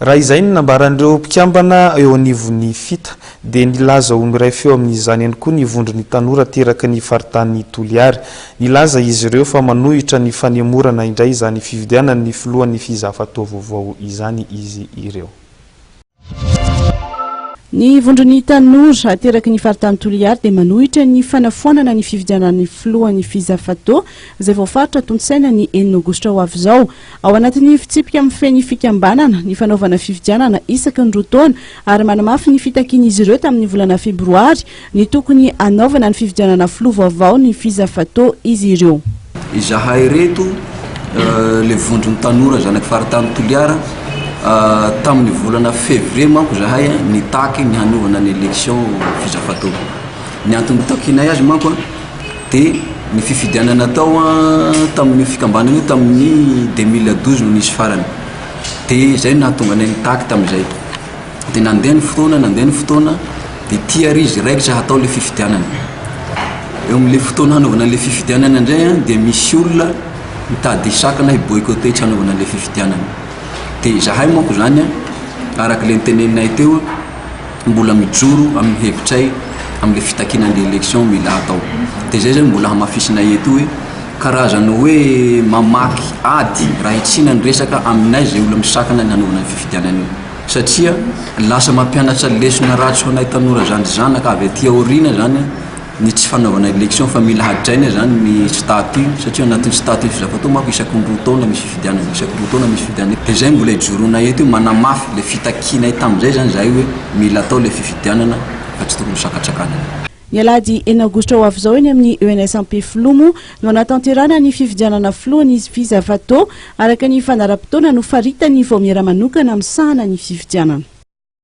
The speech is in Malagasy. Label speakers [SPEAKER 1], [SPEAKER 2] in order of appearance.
[SPEAKER 1] raha izay ny nambarandreo mpikambana eo anivon'ny fita dia nilaza ho miray feo amin'izany ihany koa ny vondrony tanora teraka ny faritany Toliary. Nilaza izy ireo fa manohitra ny fanemorana indray izany fividianan'ny filohan'ny fizafatao vaovao izany izy ireo.
[SPEAKER 2] Ny vondrony tanora teraka ny faritany Toliary dia manohitra ny fanafoanana ny fividianan'ny filohan'ny fizafatao izay voafaritra Tonsaina ny 9 Aogositra ho avy izao. Ao anatin'ny fitsipika mifehy fikambanana ny fanaovana fividianana isaky ny roa taona ary manamafy ny fitakian'izy ireo tamin'ny volana Febroary ny tokony anaovana ny fividianana filoha vaovao ny fizafatao izy ireo.
[SPEAKER 3] Izahay reto le vondrony tanora zanaky faritany Toliary tamin'ny volana février manko zahay nitaky ny hanovana ny élection fizafatao. Ny antony takinay azy manko dia ny fifidianana tao tamin'ny fikambanana io tamin'ny 2012 no nisy farany. Dia zay nahatonga anay nitaky tamin'izay. Dia nandeha ny fotoana dia tia izy raikitra hatao le fifidianana. Eo amin'le fotoana hanovana le fifidianana indray dia misy olona mitady sakana hiboycotté tsy hanovana le fifidianana. Dia zahay manko zany araka le niteneninay teo mbola mijoro amin'ny hevitray amin'ny fitakinan'ny élection mila atao. Dia zay zany mbola hamafisinay eto hoe karazana hoe mamaky ady raha hitsina ny resaka aminay zay olona misakana ny hanovana ny fifidianana io. Satria lasa mampianatra lesona ratsy ho anay tanora zany zanaka avy aty aoriana zany ny tsy fanaovana élection fa mila hadraina zany ny statut satria anatin'ny statut fizafatao manko isaky ny roa taona misy fifidianana, isaky roa taona misy fifidianana. Dia zay mbola ijoronay eto manamafy le fitakinay tamin'izay zany zahay hoe mila atao le fifidianana fa tsy tokony sakatsakanana.
[SPEAKER 2] Ny alahady 9 Aogositra ho avy izao eny amin'ny UNSMP Filomo no anatanterana ny fividianana filohan'ny fizafatao araka ny fandaram-potoana no faritany vao miara-manokana amin'ny sahana ny fividianana.